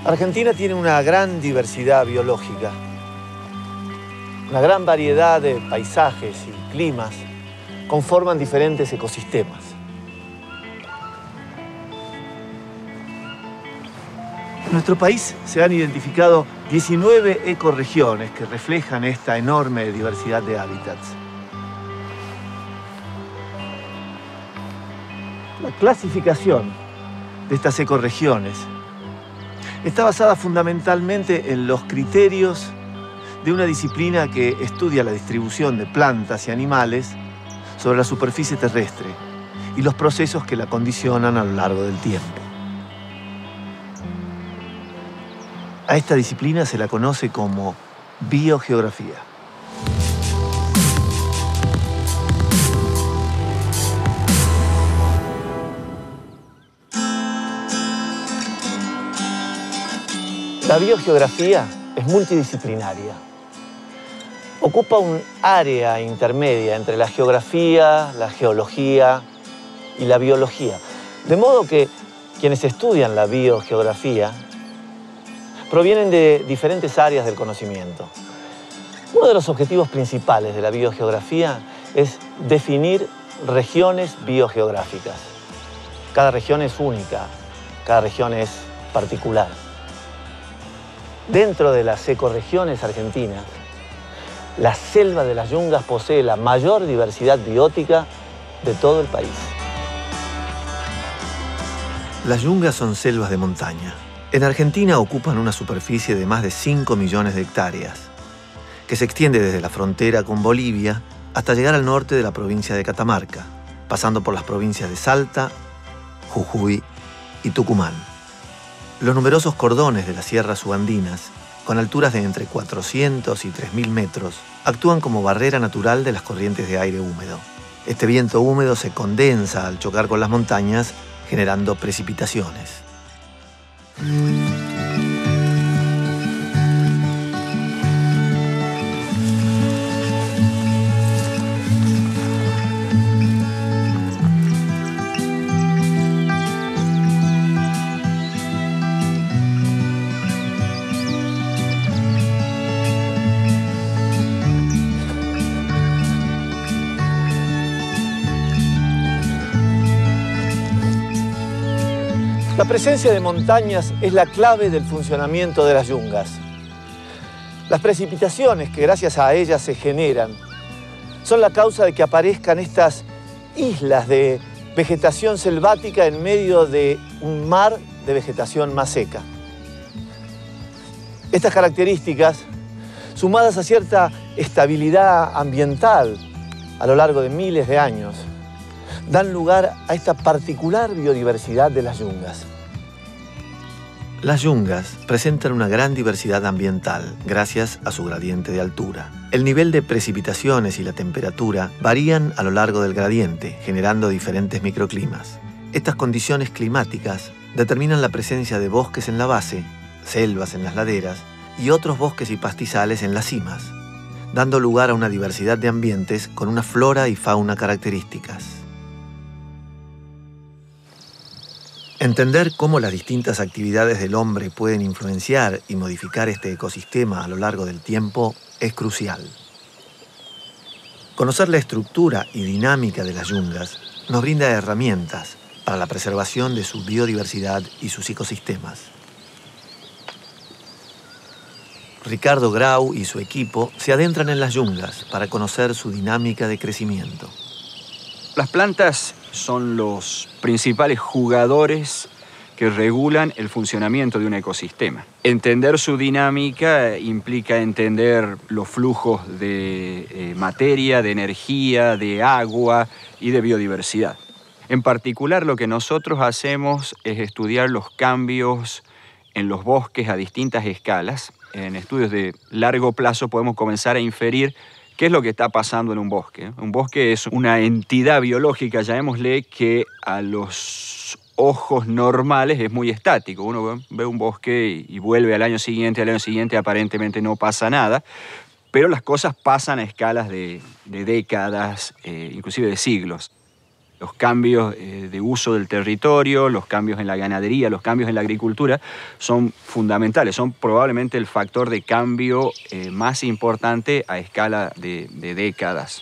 Argentina tiene una gran diversidad biológica, una gran variedad de paisajes y climas conforman diferentes ecosistemas. En nuestro país se han identificado 19 ecorregiones que reflejan esta enorme diversidad de hábitats. La clasificación de estas ecorregiones está basada fundamentalmente en los criterios de una disciplina que estudia la distribución de plantas y animales sobre la superficie terrestre y los procesos que la condicionan a lo largo del tiempo. A esta disciplina se la conoce como biogeografía. La biogeografía es multidisciplinaria. Ocupa un área intermedia entre la geografía, la geología y la biología. De modo que quienes estudian la biogeografía provienen de diferentes áreas del conocimiento. Uno de los objetivos principales de la biogeografía es definir regiones biogeográficas. Cada región es única, cada región es particular. Dentro de las ecorregiones argentinas, la selva de las Yungas posee la mayor diversidad biótica de todo el país. Las yungas son selvas de montaña. En Argentina ocupan una superficie de más de 5 millones de hectáreas, que se extiende desde la frontera con Bolivia hasta llegar al norte de la provincia de Catamarca, pasando por las provincias de Salta, Jujuy y Tucumán. Los numerosos cordones de las sierras subandinas, con alturas de entre 400 y 3.000 metros, actúan como barrera natural de las corrientes de aire húmedo. Este viento húmedo se condensa al chocar con las montañas, generando precipitaciones. La presencia de montañas es la clave del funcionamiento de las yungas. Las precipitaciones que gracias a ellas se generan son la causa de que aparezcan estas islas de vegetación selvática en medio de un mar de vegetación más seca. Estas características, sumadas a cierta estabilidad ambiental a lo largo de miles de años, dan lugar a esta particular biodiversidad de las yungas. Las yungas presentan una gran diversidad ambiental gracias a su gradiente de altura. El nivel de precipitaciones y la temperatura varían a lo largo del gradiente, generando diferentes microclimas. Estas condiciones climáticas determinan la presencia de bosques en la base, selvas en las laderas y otros bosques y pastizales en las cimas, dando lugar a una diversidad de ambientes con una flora y fauna características. Entender cómo las distintas actividades del hombre pueden influenciar y modificar este ecosistema a lo largo del tiempo es crucial. Conocer la estructura y dinámica de las yungas nos brinda herramientas para la preservación de su biodiversidad y sus ecosistemas. Ricardo Grau y su equipo se adentran en las yungas para conocer su dinámica de crecimiento. Las plantas son los principales jugadores que regulan el funcionamiento de un ecosistema. Entender su dinámica implica entender los flujos de materia, de energía, de agua y de biodiversidad. En particular, lo que nosotros hacemos es estudiar los cambios en los bosques a distintas escalas. En estudios de largo plazo podemos comenzar a inferir ¿qué es lo que está pasando en un bosque? Un bosque es una entidad biológica, llamémosle, que a los ojos normales es muy estático. Uno ve un bosque y vuelve al año siguiente aparentemente no pasa nada, pero las cosas pasan a escalas de décadas, inclusive de siglos. Los cambios de uso del territorio, los cambios en la ganadería, los cambios en la agricultura son fundamentales, son probablemente el factor de cambio más importante a escala de décadas.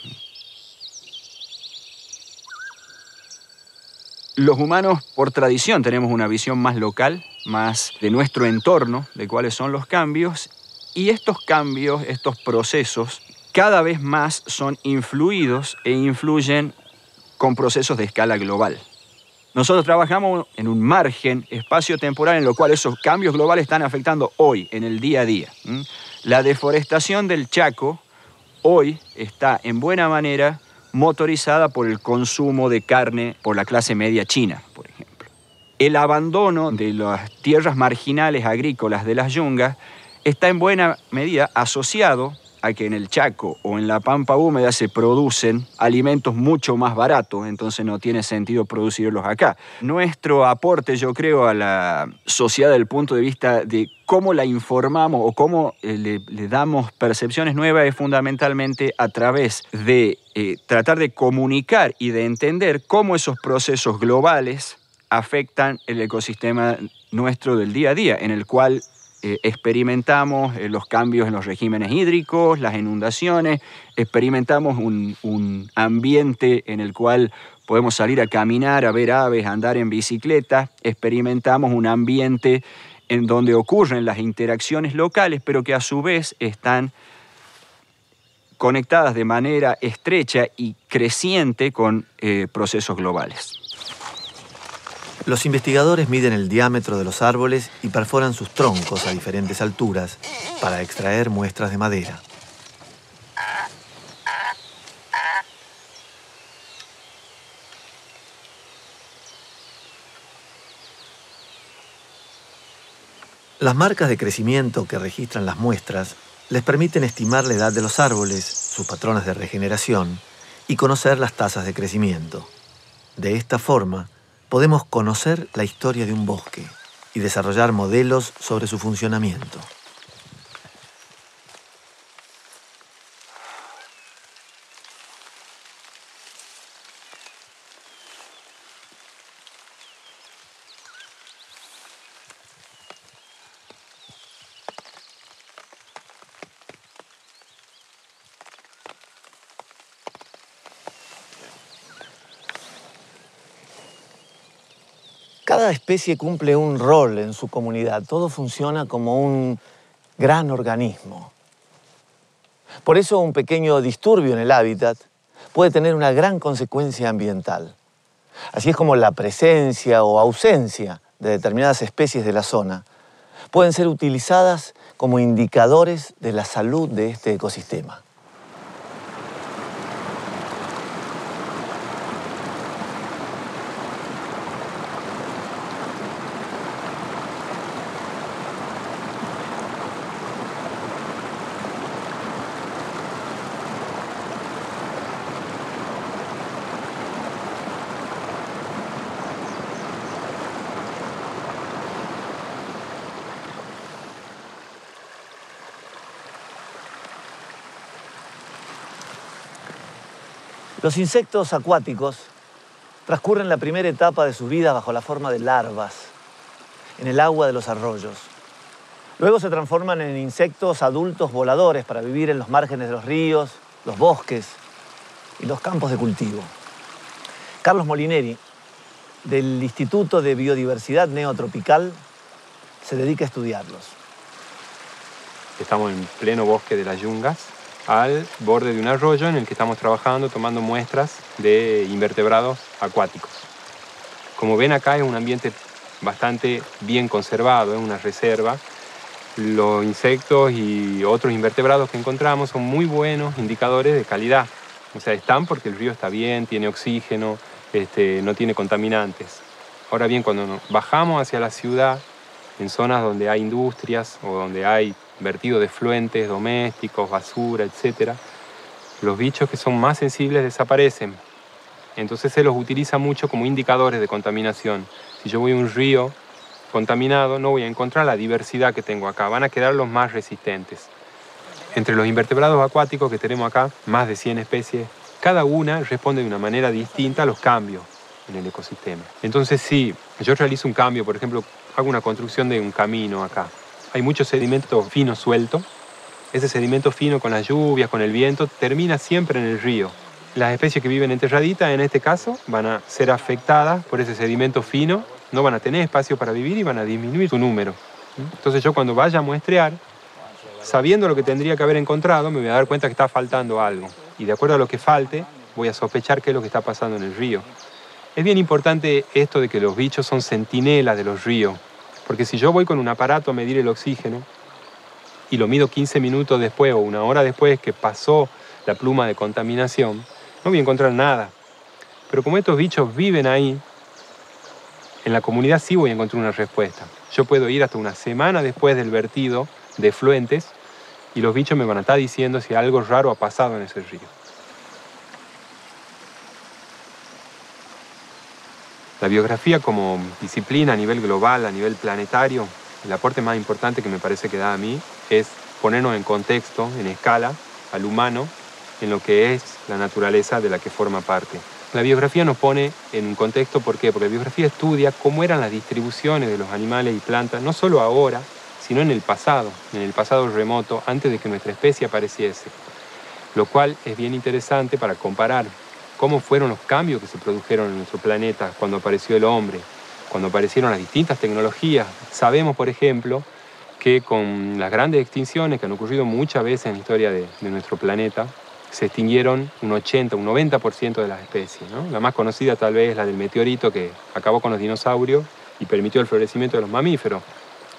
Los humanos, por tradición, tenemos una visión más local, más de nuestro entorno, de cuáles son los cambios, y estos cambios, estos procesos, cada vez más son influidos e influyen con procesos de escala global. Nosotros trabajamos en un margen espacio-temporal en lo cual esos cambios globales están afectando hoy, en el día a día. La deforestación del Chaco hoy está en buena manera motorizada por el consumo de carne por la clase media china, por ejemplo. El abandono de las tierras marginales agrícolas de las yungas está en buena medida asociado a que en el Chaco o en la pampa húmeda se producen alimentos mucho más baratos, entonces no tiene sentido producirlos acá. Nuestro aporte, yo creo, a la sociedad desde el punto de vista de cómo la informamos o cómo le damos percepciones nuevas es fundamentalmente a través de tratar de comunicar y de entender cómo esos procesos globales afectan el ecosistema nuestro del día a día, en el cual experimentamos los cambios en los regímenes hídricos, las inundaciones, experimentamos un ambiente en el cual podemos salir a caminar, a ver aves, a andar en bicicleta, experimentamos un ambiente en donde ocurren las interacciones locales, pero que a su vez están conectadas de manera estrecha y creciente con procesos globales. Los investigadores miden el diámetro de los árboles y perforan sus troncos a diferentes alturas para extraer muestras de madera. Las marcas de crecimiento que registran las muestras les permiten estimar la edad de los árboles, sus patrones de regeneración y conocer las tasas de crecimiento. De esta forma, podemos conocer la historia de un bosque y desarrollar modelos sobre su funcionamiento. Cada especie cumple un rol en su comunidad. Todo funciona como un gran organismo. Por eso un pequeño disturbio en el hábitat puede tener una gran consecuencia ambiental. Así es como la presencia o ausencia de determinadas especies de la zona pueden ser utilizadas como indicadores de la salud de este ecosistema. Los insectos acuáticos transcurren la primera etapa de su vida bajo la forma de larvas, en el agua de los arroyos. Luego se transforman en insectos adultos voladores para vivir en los márgenes de los ríos, los bosques y los campos de cultivo. Carlos Molineri, del Instituto de Biodiversidad Neotropical, se dedica a estudiarlos. Estamos en pleno bosque de las yungas, al borde de un arroyo en el que estamos trabajando, tomando muestras de invertebrados acuáticos. Como ven acá es un ambiente bastante bien conservado, es una reserva. Los insectos y otros invertebrados que encontramos son muy buenos indicadores de calidad. O sea, están porque el río está bien, tiene oxígeno, no tiene contaminantes. Ahora bien, cuando bajamos hacia la ciudad, en zonas donde hay industrias o donde hay vertido de efluentes domésticos, basura, etc., los bichos que son más sensibles desaparecen. Entonces se los utiliza mucho como indicadores de contaminación. Si yo voy a un río contaminado, no voy a encontrar la diversidad que tengo acá, van a quedar los más resistentes. Entre los invertebrados acuáticos que tenemos acá, más de 100 especies cada una responde de una manera distinta a los cambios en el ecosistema. Entonces, si yo realizo un cambio, por ejemplo, hago una construcción de un camino acá, hay mucho sedimento fino suelto. Ese sedimento fino con las lluvias, con el viento, termina siempre en el río. Las especies que viven enterraditas, en este caso, van a ser afectadas por ese sedimento fino, no van a tener espacio para vivir y van a disminuir su número. Entonces yo cuando vaya a muestrear, sabiendo lo que tendría que haber encontrado, me voy a dar cuenta que está faltando algo. Y de acuerdo a lo que falte, voy a sospechar qué es lo que está pasando en el río. Es bien importante esto de que los bichos son centinelas de los ríos, porque si yo voy con un aparato a medir el oxígeno y lo mido 15 minutos después o una hora después que pasó la pluma de contaminación, no voy a encontrar nada. Pero como estos bichos viven ahí, en la comunidad sí voy a encontrar una respuesta. Yo puedo ir hasta una semana después del vertido de efluentes y los bichos me van a estar diciendo si algo raro ha pasado en ese río. La biografía como disciplina a nivel global, a nivel planetario, el aporte más importante que me parece que da a mí es ponernos en contexto, en escala, al humano, en lo que es la naturaleza de la que forma parte. La biografía nos pone en un contexto, ¿por qué? Porque la biografía estudia cómo eran las distribuciones de los animales y plantas, no solo ahora, sino en el pasado remoto, antes de que nuestra especie apareciese. Lo cual es bien interesante para comparar cómo fueron los cambios que se produjeron en nuestro planeta cuando apareció el hombre, cuando aparecieron las distintas tecnologías. Sabemos, por ejemplo, que con las grandes extinciones que han ocurrido muchas veces en la historia de nuestro planeta, se extinguieron un 80, un 90% de las especies, ¿no? La más conocida tal vez es la del meteorito que acabó con los dinosaurios y permitió el florecimiento de los mamíferos.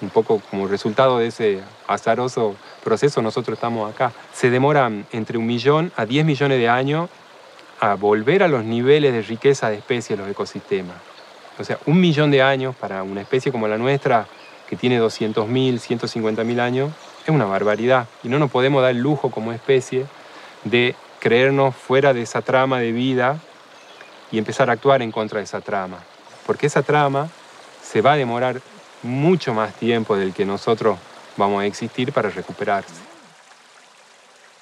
Un poco como resultado de ese azaroso proceso nosotros estamos acá. Se demora entre 1 millón a 10 millones de años a volver a los niveles de riqueza de especies en los ecosistemas. O sea, 1 millón de años para una especie como la nuestra, que tiene 200.000, 150.000 años, es una barbaridad. Y no nos podemos dar el lujo como especie de creernos fuera de esa trama de vida y empezar a actuar en contra de esa trama. Porque esa trama se va a demorar mucho más tiempo del que nosotros vamos a existir para recuperarse.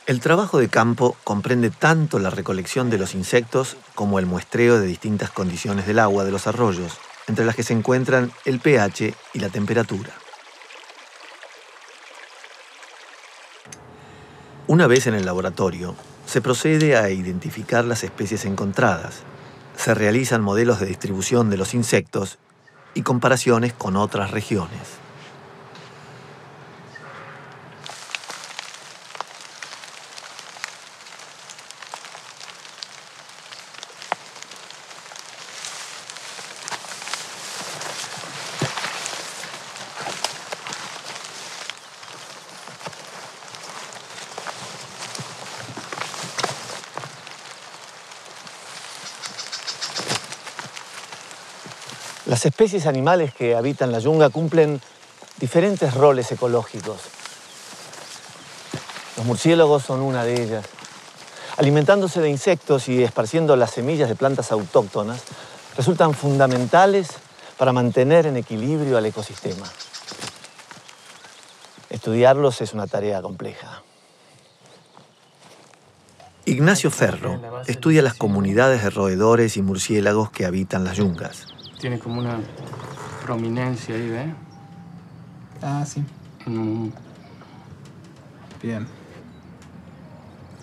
El trabajo de campo comprende tanto la recolección de los insectos como el muestreo de distintas condiciones del agua de los arroyos, entre las que se encuentran el pH y la temperatura. Una vez en el laboratorio, se procede a identificar las especies encontradas, se realizan modelos de distribución de los insectos y comparaciones con otras regiones. Las especies animales que habitan la yunga cumplen diferentes roles ecológicos. Los murciélagos son una de ellas. Alimentándose de insectos y esparciendo las semillas de plantas autóctonas, resultan fundamentales para mantener en equilibrio al ecosistema. Estudiarlos es una tarea compleja. Ignacio Ferro estudia las comunidades de roedores y murciélagos que habitan las yungas. Tiene como una prominencia ahí, ¿ves? Ah, sí. Bien.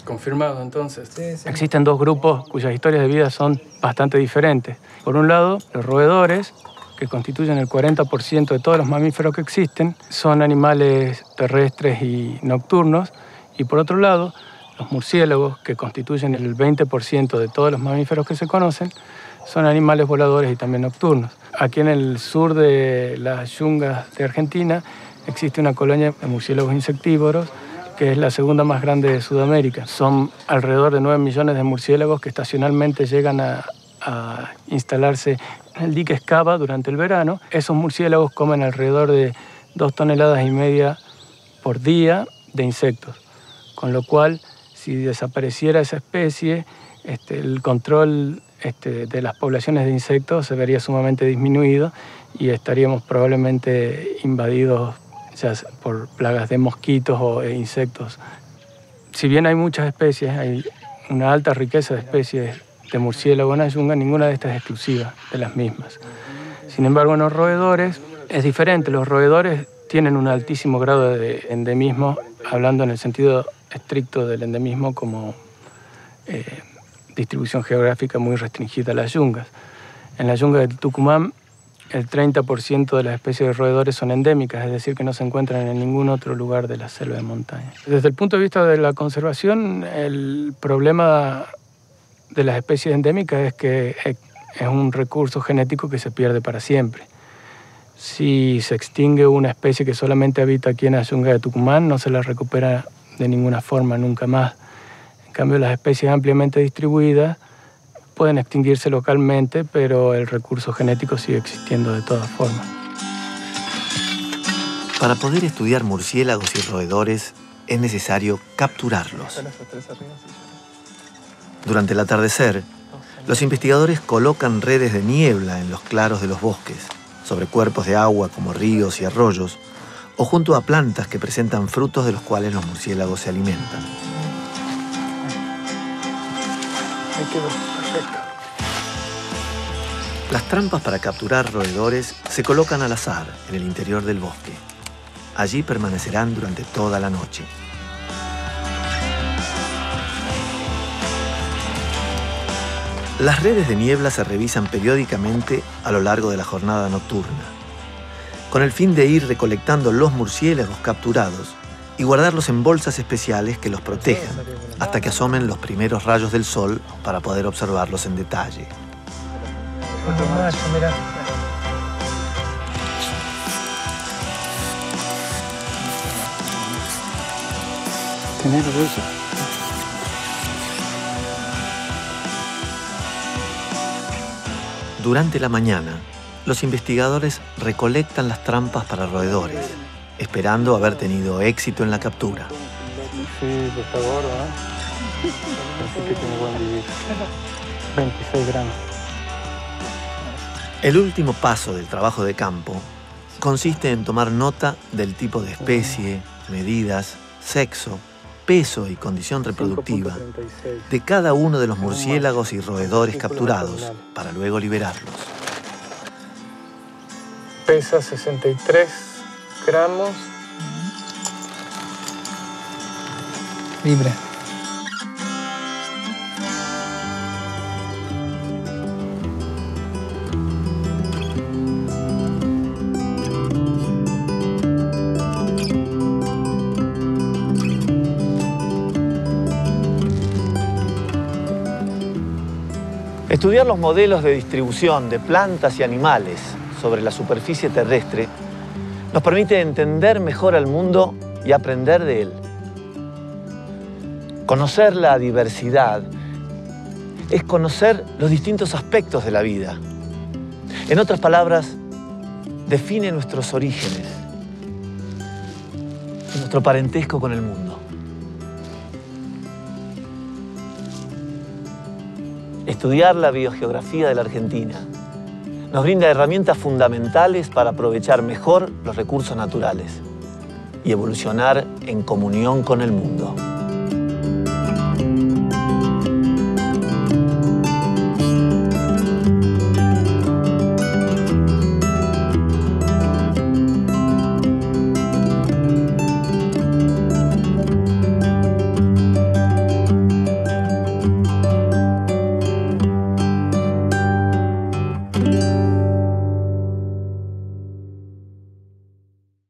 Confirmado, entonces. Sí, sí. Existen dos grupos cuyas historias de vida son bastante diferentes. Por un lado, los roedores, que constituyen el 40% de todos los mamíferos que existen, son animales terrestres y nocturnos. Y por otro lado, los murciélagos, que constituyen el 20% de todos los mamíferos que se conocen, son animales voladores y también nocturnos. Aquí en el sur de las yungas de Argentina existe una colonia de murciélagos insectívoros que es la segunda más grande de Sudamérica. Son alrededor de 9 millones de murciélagos que estacionalmente llegan a instalarse en el dique Escava durante el verano. Esos murciélagos comen alrededor de 2,5 toneladas por día de insectos, con lo cual, si desapareciera esa especie, el control de las poblaciones de insectos se vería sumamente disminuido y estaríamos probablemente invadidos ya por plagas de mosquitos o insectos. Si bien hay muchas especies, hay una alta riqueza de especies de murciélago en la yunga, ninguna de estas es exclusiva de las mismas. Sin embargo, en los roedores es diferente. Los roedores tienen un altísimo grado de endemismo, hablando en el sentido estricto del endemismo como distribución geográfica muy restringida a las yungas. En la yunga del Tucumán, el 30% de las especies de roedores son endémicas, es decir, que no se encuentran en ningún otro lugar de la selva de montaña. Desde el punto de vista de la conservación, el problema de las especies endémicas es que es un recurso genético que se pierde para siempre. Si se extingue una especie que solamente habita aquí en la yunga de Tucumán, no se la recupera de ninguna forma nunca más. En cambio, las especies ampliamente distribuidas pueden extinguirse localmente, pero el recurso genético sigue existiendo de todas formas. Para poder estudiar murciélagos y roedores es necesario capturarlos. Durante el atardecer, los investigadores colocan redes de niebla en los claros de los bosques, sobre cuerpos de agua como ríos y arroyos, o junto a plantas que presentan frutos de los cuales los murciélagos se alimentan. Ahí quedó, perfecto. Las trampas para capturar roedores se colocan al azar en el interior del bosque. Allí permanecerán durante toda la noche. Las redes de niebla se revisan periódicamente a lo largo de la jornada nocturna, con el fin de ir recolectando los murciélagos capturados y guardarlos en bolsas especiales que los protejan hasta que asomen los primeros rayos del sol para poder observarlos en detalle. Otro macho, mirá. ¿Tenés eso? Durante la mañana, los investigadores recolectan las trampas para roedores, esperando haber tenido éxito en la captura. Sí, está gordo, ¿eh? Así que tiene buen vivir. 26 gramos. El último paso del trabajo de campo consiste en tomar nota del tipo de especie, medidas, sexo, peso y condición reproductiva de cada uno de los murciélagos y roedores capturados para luego liberarlos. Pesa 63 gramos. Libre. Estudiar los modelos de distribución de plantas y animales sobre la superficie terrestre nos permite entender mejor al mundo y aprender de él. Conocer la diversidad es conocer los distintos aspectos de la vida. En otras palabras, define nuestros orígenes y nuestro parentesco con el mundo. Estudiar la biogeografía de la Argentina nos brinda herramientas fundamentales para aprovechar mejor los recursos naturales y evolucionar en comunión con el mundo.